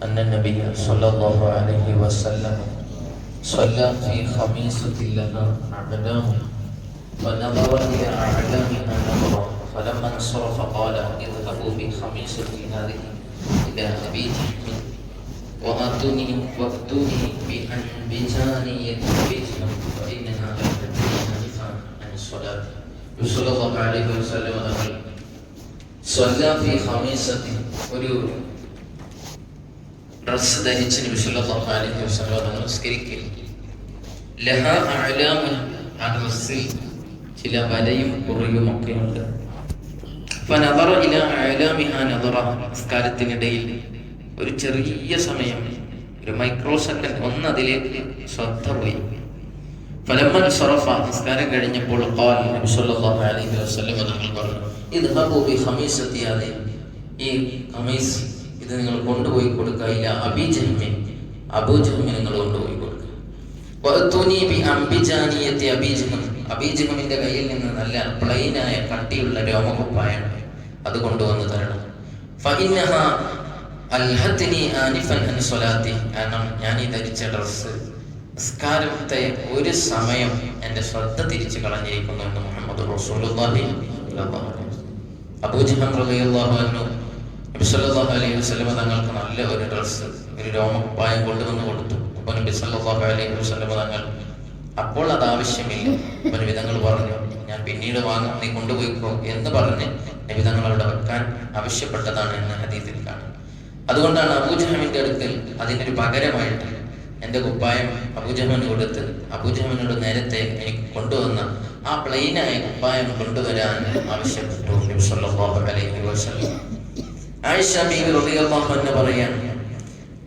أن النبي صلى الله عليه وسلم صلى في خميصة لها أعلام فنظر إلى أعلامها نظرا فلما انصرف قال اذهبوا بخميصتي هذه إلى أبي جهم وأتوني بأنبجانية بيتهم فإنها تنهى عن الصلاة. صلى الله عليه وسلم صلى في خميصة ഒരു ഡ്രസ്സ് ധരിച്ച് നബി സല്ലല്ലാഹു അലൈഹി വസല്ലം നമസ്കരിക്കൽ ലഹ അഅലാമുൻ, ആ ഡ്രസ്സിൽ ചില വരയും കുറിയും ഒക്കെ ഉണ്ട്. ഫനദറ ഇല അഅലാമിഹാ നദറ, നമസ്കാരത്തിനിടയിൽ ഒരു ചെറിയ സമയം, ഒരു മൈക്രോ സെക്കൻഡ് ഒന്ന് അതിലേക്ക് ശ്രദ്ധ പോയി. ഫലമ്മൻ സറഫ, നമസ്കാരം കഴിഞ്ഞപ്പോൾ ഖാൽ നബി സല്ലല്ലാഹു അലൈഹി വസല്ലം തങ്ങൾ പറഞ്ഞു ഇദ്ഹബു ബി ഖമീസതി ഹാദിഹി, ഈ ഖമീസ് ഇത് നിങ്ങൾ കൊണ്ടുപോയി കൊടുക്കുക. ഇല്ല അബീ ജഹ്മിൻ, അബൂ ജഹ്മിന് നിങ്ങൾ കൊണ്ടുപോയി കൊടുക്കുക. വഅതൂനി ബി അംബിജാനിയത്തി അബീ ജഹ്ം, അബീ ജഹ്മിന്റെ കയ്യിൽ നിന്ന് നല്ല പ്ലെയിനായ കട്ടിയുള്ള രോമകുപ്പായം അത് കൊണ്ടുവന്ന് തരണം. ഫഇന്നഹാ അൽഹത്നി ആനിഫൻ അൻ സ്വലാത്തി, കാരണം ഞാൻ ഈ ധരിച്ച ഡ്രസ്സ് നിസ്കാരത്തെ ഒരു സമയം എൻ്റെ ശ്രദ്ധ തിരിച്ചു കളഞ്ഞിരിക്കുന്നു എന്ന് മുഹമ്മദ് റസൂലുള്ളാഹി സ്വല്ലല്ലാഹു അലൈഹി വസല്ലം. അബൂ ജഹ്ം റളിയല്ലാഹു അൻഹു നബി സല്ലല്ലാഹു അലൈഹി വസല്ലം തങ്ങൾക്ക് നല്ല ഒരു ഡ്രസ്സ്, ഒരു രോമകുപ്പായം കൊണ്ടുവന്ന് കൊടുത്തു. അപ്പോൾ നബി സല്ലല്ലാഹു അലൈഹി വസല്ലം തങ്ങൾ അപ്പോൾ അത് ആവശ്യമില്ല, അപ്പോൾ നബി തങ്ങൾ പറഞ്ഞു ഞാൻ പിന്നീട് വാങ്ങാം, നീ കൊണ്ടുപോയിക്കോ എന്ന് പറഞ്ഞ് നബി തങ്ങൾ അവിടെ വെക്കാൻ ആവശ്യപ്പെട്ടതാണ് എന്ന് ഹദീസിൽ കാണാം. അതുകൊണ്ടാണ് അബൂ ജഹ്മിന്റെ അടുക്കൽ അതിനൊരു പകരമായിട്ട് എൻ്റെ കുപ്പായം അബൂ ജഹ്മിന് കൊടുത്ത് അബൂ ജഹ്മിനോട് നേരത്തെ എനിക്ക് കൊണ്ടുവന്ന ആ പ്ലെയിനായ കുപ്പായം കൊണ്ടുവരാൻ ആവശ്യപ്പെട്ടു നബി സല്ലല്ലാഹു അലൈഹി വസല്ലം. ആയിഷ ബീവി റളിയല്ലാഹു അൻഹ പറയാണ്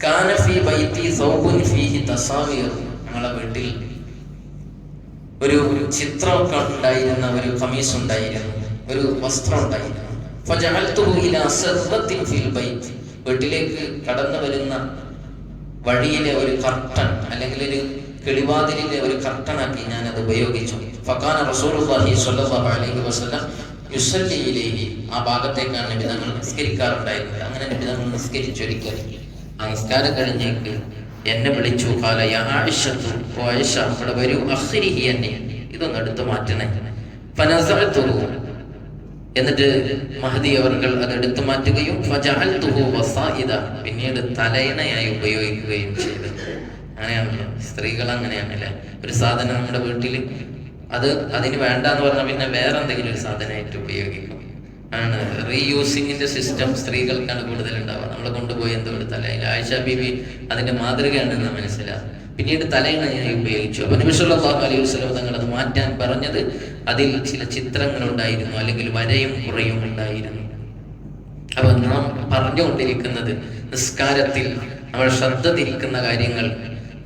കാന ഫീ ബൈതി സൗബുൻ ഫീഹി തസാവീർ, ഞങ്ങളുടെ വീട്ടിൽ ഒരു ചിത്രമൊക്കെ ഉണ്ടായിരുന്ന ഒരു ഖമീസ് ഉണ്ടായിരുന്നു, ഒരു വസ്ത്രം ഉണ്ടായിരുന്നു. ഫജഅൽതുഹു ഇലാ സദ്റത്തിൻ ഫിൽ ബൈത്ത്, വീട്ടിലേക്ക് കടന്നു വരുന്ന വഴിയിലെ ഒരു കർട്ടൻ അല്ലെങ്കിൽ ഒരു കിളിവാതിലിലെ ഒരു കർട്ടനാക്കി ഞാൻ അത് ഉപയോഗിച്ചു. ഫകാന റസൂലുള്ളാഹി സ്വല്ലല്ലാഹു അലൈഹി വസല്ലം യുസല്ലി ഇലൈഹി, ആ ഭാഗത്തേക്കാണ് നബി തങ്ങൾ നിസ്കരിക്കാറുണ്ടായിരുന്നത്. അങ്ങനെ നബി തങ്ങൾ നിസ്കരിച്ചൊരിക്കൽ ആ നിസ്കാരം കഴിഞ്ഞേക്ക് എന്നെ വിളിച്ചു. ഖാല യാ ആയിഷത്തു, ഓ ആയിഷ ഇവിടെ വരൂ, അഖ്രിഹി എന്നെ, ഇതൊന്ന് എടുത്തു മാറ്റണേ. ഫനസഅതുഹു, എന്നിട്ട് മഹദി അവർകൾ അത് എടുത്തു മാറ്റുകയും ഫജഅൽതുഹു വസായിദ, പിന്നീട് തലയിണയായി ഉപയോഗിക്കുകയും ചെയ്തു. അങ്ങനെയാണല്ലോ സ്ത്രീകൾ, അങ്ങനെയാണല്ലേ. ഒരു സാധനം നമ്മുടെ വീട്ടിൽ അത് അതിന് വേണ്ടാന്ന് പറഞ്ഞാൽ പിന്നെ വേറെ എന്തെങ്കിലും ഒരു സാധനമായിട്ട് ഉപയോഗിക്കും. ആണ് റീയൂസിങ്ങിന്റെ സിസ്റ്റം സ്ത്രീകൾക്കാണ് കൂടുതൽ ഉണ്ടാവുക. നമ്മൾ കൊണ്ടുപോയി എന്തോ ഒരു തലയിണ, ആയിഷ ബീബി അതിന്റെ മാതൃകയാണെന്ന് മനസ്സിലാവും. പിന്നീട് തലയിണയായി ഉപയോഗിച്ചു. അപ്പൊ നബി സല്ലല്ലാഹു അലൈഹി വസല്ലം തങ്ങൾ അത് മാറ്റാൻ പറഞ്ഞത് അതിൽ ചില ചിത്രങ്ങൾ ഉണ്ടായിരുന്നു, അല്ലെങ്കിൽ വരയും കുറയും ഉണ്ടായിരുന്നു. അപ്പൊ നാം പറഞ്ഞുകൊണ്ടിരിക്കുന്നത് നിസ്കാരത്തിൽ നമ്മൾ ശ്രദ്ധ തിരിക്കുന്ന കാര്യങ്ങൾ,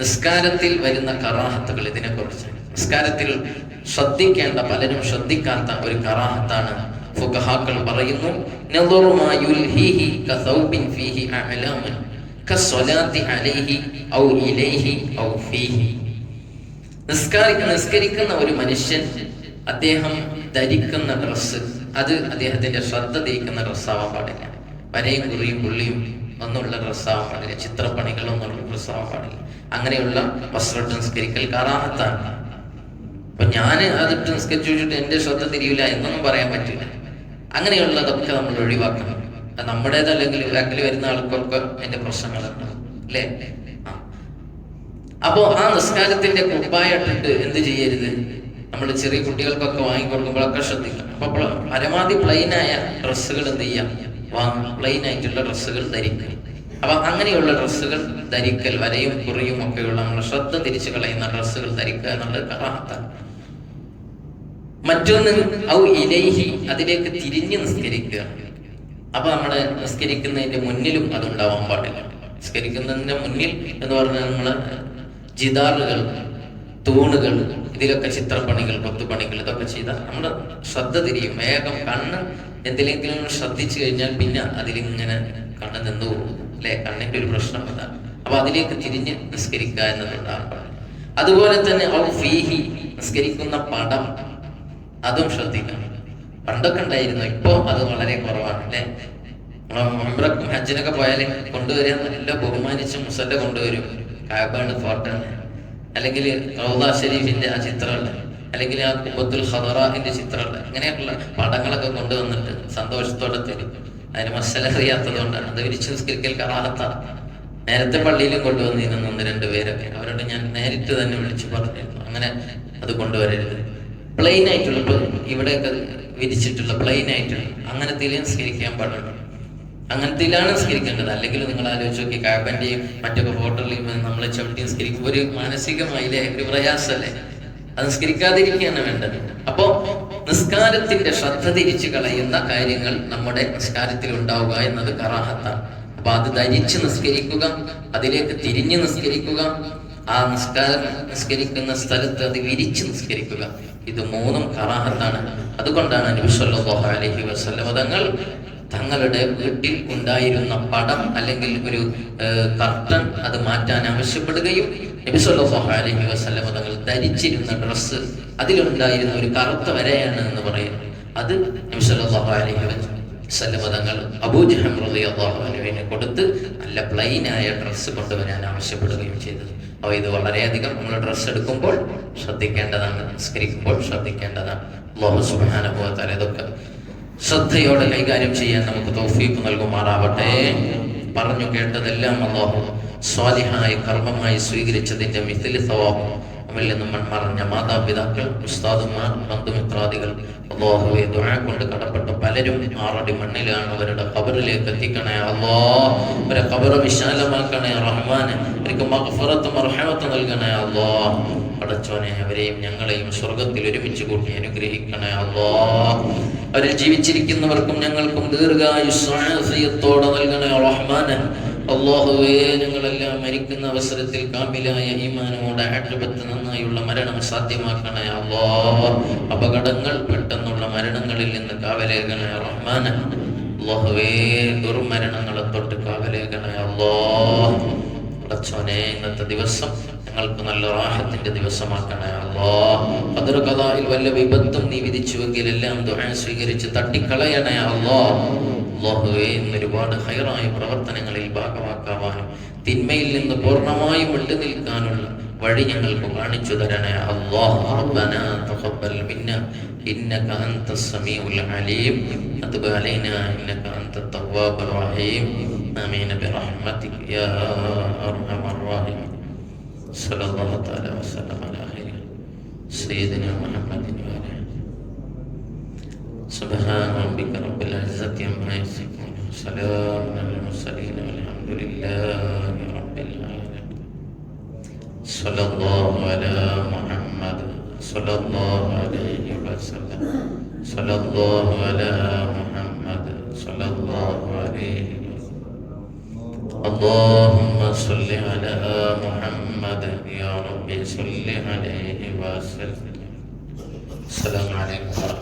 നിസ്കാരത്തിൽ വരുന്ന കറാഹത്തുകൾ, ഇതിനെ കുറിച്ച്. നിസ്കാരത്തിൽ ശ്രദ്ധിക്കേണ്ട, പലരും ശ്രദ്ധിക്കാത്ത ഒരു കറാഹത്താണ്. ഫുഖഹാക്കൾ പറയുന്നു നദറു മാ യുൽഹിഹി കസൗബിൻ ഫീഹി അഅലാമൻ കസ്സലാത്തി അലൈഹി ഔ ഇലൈഹി ഔ ഫീഹി. നിസ്കരിക്കുന്ന ഒരു മനുഷ്യൻ അദ്ദേഹം ധരിക്കുന്ന ഡ്രസ്സ് അത് അദ്ദേഹത്തിന്റെ ശ്രദ്ധ തിരിക്കുന്ന ഡ്രസ്സാവാൻ പാടില്ല. വരയും കുറിയും പുള്ളിയും ഒന്നുള്ള ഡ്രസ്സാവാൻ പാടില്ല, ചിത്രപ്പണികളൊന്നുള്ള ഡ്രസ്സാവാൻ പാടില്ല. അങ്ങനെയുള്ള വസ്ത്രമിട്ട് നിസ്കരിക്കൽ കറാഹത്താണ്. അപ്പൊ ഞാൻ അതിട്ട് നിസ്കരിച്ചു വെച്ചിട്ട് എന്റെ ശ്രദ്ധ തിരിയില്ല എന്നൊന്നും പറയാൻ പറ്റില്ല. അങ്ങനെയുള്ളതൊക്കെ നമ്മൾ ഒഴിവാക്കണം. നമ്മുടേതല്ലെങ്കിൽ ബാക്കിൽ വരുന്ന ആൾക്കൊക്കെ അതിന്റെ പ്രശ്നങ്ങളുണ്ടാവും, അല്ലേ? അപ്പോ ആ നിസ്കാരത്തിന്റെ കുപ്പായിട്ടിട്ട് എന്ത് ചെയ്യരുത്, നമ്മൾ ചെറിയ കുട്ടികൾക്കൊക്കെ വാങ്ങിക്കൊടുക്കുമ്പോഴൊക്കെ ശ്രദ്ധിക്കണം. അപ്പൊ പരമാവധി പ്ലെയിനായ ഡ്രസ്സുകൾ എന്ത് ചെയ്യാം, വാങ്ങും, പ്ലെയിൻ ആയിട്ടുള്ള ഡ്രസ്സുകൾ ധരിക്കുക. അപ്പൊ അങ്ങനെയുള്ള ഡ്രസ്സുകൾ ധരിക്കൽ, വരയും കുറിയും ഒക്കെയുള്ള നമ്മൾ ശ്രദ്ധ തിരിച്ചു കളയുന്ന ഡ്രസ്സുകൾ ധരിക്കുക എന്നുള്ളത് കറാഹത്താണ്. മറ്റൊന്ന് ഔ ഇലൈഹി, അതിലേക്ക് തിരിഞ്ഞ് നിസ്കരിക്കുക. അപ്പൊ നമ്മള് നിസ്കരിക്കുന്നതിന്റെ മുന്നിലും അതുണ്ടാവാൻ പാടില്ല. നിസ്കരിക്കുന്നതിന്റെ മുന്നിൽ എന്ന് പറഞ്ഞാൽ നമ്മള് ജിദാറുകൾ, തൂണുകൾ, ഇതിലൊക്കെ ചിത്രപ്പണികൾ, കൊത്തുപണികൾ, ഇതൊക്കെ ചെയ്താൽ നമ്മുടെ ശ്രദ്ധ തിരിയും. വേഗം കണ്ണ് എന്തിലെങ്കിലും ശ്രദ്ധിച്ചു കഴിഞ്ഞാൽ പിന്നെ അതിലിങ്ങനെ കണ്ണ് നിന്ന് പോകും, അല്ലെ? കണ്ണിന്റെ ഒരു പ്രശ്നം അതാണ്. അപ്പൊ അതിലേക്ക് തിരിഞ്ഞ് നിസ്കരിക്കുക എന്നതുണ്ടാകാൻ പാടില്ല. അതുപോലെ തന്നെ ഔ ഫീഹി, നിസ്കരിക്കുന്ന പടം, അതും ശ്രദ്ധിക്കണം. പണ്ടൊക്കെ ഉണ്ടായിരുന്നു, ഇപ്പോ അത് വളരെ കുറവാണ്, അല്ലെ? ഉംറക്കും ഹജ്ജിനൊക്കെ പോയാൽ കൊണ്ടുവരിക നല്ല ബഹുമാനിച്ച് മുസല്ല കൊണ്ടുവരും. കാബാണ് ഫോട്ടോ, അല്ലെങ്കിൽ റൗദ ഷരീഫിന്റെ ആ ചിത്രമുണ്ട്, അല്ലെങ്കിൽ ആ കുബത്തുൽ ഖദറാന്റെ ചിത്രമുണ്ട്, ഇങ്ങനെയൊക്കെയുള്ള പടങ്ങളൊക്കെ കൊണ്ടുവന്നിട്ട് സന്തോഷത്തോടെ തരും. അതിന് മസല അറിയാത്തത് കൊണ്ടാണ്. അത് വിരിച്ച് നിസ്കരിക്കൽ കറാഹത്താണ്. നേരത്തെ പള്ളിയിലും കൊണ്ടുവന്നിരുന്നു 1-2 പേരൊക്കെ. അവരോട് ഞാൻ നേരിട്ട് തന്നെ വിളിച്ചു പറഞ്ഞിരുന്നു, അങ്ങനെ അത് കൊണ്ടുവരരുത്. പ്ലെയിൻ ആയിട്ടുള്ള, ഇവിടെയൊക്കെ വിരിച്ചിട്ടുള്ള പ്ലെയിൻ ആയിട്ടുള്ള അങ്ങനത്തെ നിസ്കരിക്കാൻ പാടുള്ളൂ. അങ്ങനത്തിലാണ് നിസ്കരിക്കേണ്ടത്. അല്ലെങ്കിൽ നിങ്ങൾ ആലോചിച്ച് നോക്കി, കാബന്റെയും മറ്റൊക്കെ ഫോട്ടോയിലും നമ്മൾ ചവിട്ടി നിസ്കരിക്കുമ്പോൾ ഒരു മാനസികമായില്ലേ, ഒരു പ്രയാസമല്ലേ? അത് നിസ്കരിക്കാതിരിക്കുകയാണ് വേണ്ടത്. അപ്പോ നിസ്കാരത്തിന്റെ ശ്രദ്ധ തിരിച്ചു കളയുന്ന കാര്യങ്ങൾ നമ്മുടെ നിസ്കാരത്തിൽ ഉണ്ടാവുക എന്നത് കറാഹത്താണ്. അപ്പൊ അത് ധരിച്ച് നിസ്കരിക്കുക, അതിലേക്ക് തിരിഞ്ഞ് നിസ്കരിക്കുക, ആ നിസ്കരിക്കുന്ന സ്ഥലത്ത് അത് വിരിച്ച് നിസ്കരിക്കുക, ഇത് 3ഉം കറാഹത്താണ്. അതുകൊണ്ടാണ് നബി സല്ലല്ലാഹു അലൈഹി വസല്ലം തങ്ങളുടെ വീട്ടിൽ ഉണ്ടായിരുന്ന പടം അല്ലെങ്കിൽ ഒരു കർട്ടൻ അത് മാറ്റാൻ ആവശ്യപ്പെടുകയും നബി സല്ലല്ലാഹു അലൈഹി വസല്ലം തങ്ങൾ ധരിച്ചിരുന്ന ഡ്രസ്സ് അതിലുണ്ടായിരുന്ന ഒരു കറുത്ത വരയാണ് എന്ന് പറയുന്നത്. അത് നബി സല്ലല്ലാഹു അലൈഹി വസല്ലം തങ്ങൾ അബൂജഹൽ റളിയല്ലാഹു അൻഹുവിനെ കൊടുത്ത് നല്ല പ്ലെയിനായ ഡ്രസ്സ് കൊണ്ടുവരാൻ ആവശ്യപ്പെടുകയും ചെയ്തത്. അപ്പോൾ ഇത് വളരെയധികം നമ്മൾ ഡ്രസ്സ് എടുക്കുമ്പോൾ ശ്രദ്ധിക്കേണ്ടതാണ്, നിസ്കരിക്കുമ്പോൾ ശ്രദ്ധിക്കേണ്ടതാണ്. അല്ലാഹു സുബ്ഹാനഹു വ തആല ഇതൊക്കെ ശ്രദ്ധയോടെ കൈകാര്യം ചെയ്യാൻ നമുക്ക് തൗഫീഖ് നൽകുമാറാവട്ടെ. പറഞ്ഞു കേട്ടതെല്ലാം അല്ലാഹു സ്വാലിഹായ കർമ്മമായി സ്വീകരിച്ചതിന്റെ മിഥ്ലി സവാബ് നമ്മിൽ നിന്നും മൺമറഞ്ഞ മാതാപിതാക്കൾ, ഉസ്താദുമാർ, ബന്ധുമിത്രാദികൾ അല്ലാഹുവേ ദുആ കൊണ്ട് കടപ്പെട്ട പലരും 6 അടി മണ്ണിലാണ്. അവരുടെ ഖബറിലേക്ക് എത്തിക്കണേ അല്ലാഹ്. അവരെ ഖബർ വിശാലമാക്കണേ റഹ്മാനെ. അവർക്ക് മഗ്ഫിറത്തും റഹ്മത്തും നൽകണേ അല്ലാഹ്. പടച്ചോനെ, അവരെയും ഞങ്ങളെയും സ്വർഗത്തിൽ ഒരുമിച്ച് കൂട്ടി അനുഗ്രഹിക്കണേ അല്ലാഹ്. അവരിൽ ജീവിച്ചിരിക്കുന്നവർക്കും ഞങ്ങൾക്കും ദീർഘായുസ്സും ആഫിയത്തോടെ നൽകണേ റഹ്മാനെ. അല്ലാഹുവേ, ഞങ്ങളെല്ലാം മരിക്കുന്ന അവസരത്തിൽ കാമിലായ ഈമാനോടെ ആഖിബത്ത് നന്നായുള്ള മരണം സാധ്യമാക്കണേ അല്ലാഹ്. അപകടങ്ങൾ, പെട്ടെന്നുള്ള മരണങ്ങളിൽ നിന്ന് കാവലേകണേ റഹ്മാനെ. അല്ലാഹുവേ, ദുർമരണങ്ങളെ തൊട്ട് കാവലേകണേ അല്ലാഹ്. പടച്ചോനെ, ഇന്നത്തെ ദിവസം ഞങ്ങൾക്ക് നല്ല റാഹത്തിന്റെ ദിവസമാക്കണേ അല്ലാഹ്. ഖദർ ഖദായിൽ വല്ല വിപത്തും നീ വിധിച്ചുവെങ്കിൽ എല്ലാം ദുആ സ്വീകരിച്ച് തട്ടിക്കളയണേ അല്ലാഹ്. അല്ലാഹുവേ, ഇന്ന് ഒരുപാട് ഖൈറായ പ്രവർത്തനങ്ങളിൽ ഭാഗമാക്കാവാനും തിന്മയിൽ നിന്ന് പൂർണ്ണമായും വിട്ടു നിൽക്കാനുള്ള വഴി ഞങ്ങൾക്ക് കാണിച്ചു തരണേ അല്ലാഹ്. റബ്ബനാ തഖബ്ബൽ മിന്നാ ഇന്നക അൻതസ് സമീഉൽ അലീം വതുബ് അലൈനാ ഇന്നക അൻതത് തവ്വാബുർ റഹീം. ആമീൻ ബിറഹ്മതിക യാ അർഹമർ റഹീം. സല്ലല്ലാഹു തആല വസല്ലം അലാ ഖൈരി സയ്യിദിനാ മുഹമ്മദിൻ വ അലാ സുബ്ഹാന റബ്ബിക റബ്ബിൽ ഇസ്സത്തി അമ്മാ യസിഫൂൻ. സലാമുൻ അലൽ മുർസലീൻ വൽഹംദുലില്ലാഹി റബ്ബിൽ ആലമീൻ. സല്ലല്ലാഹു അലാ മുഹമ്മദ് സല്ലല്ലാഹു അലൈഹി വസല്ലം. സല്ലല്ലാഹു അലാ മുഹമ്മദ് സല്ലല്ലാഹു അലൈഹി വസല്ലം. اللهم صل على محمد يا رب صل عليه وسلم. السلام عليكم ورحمة الله.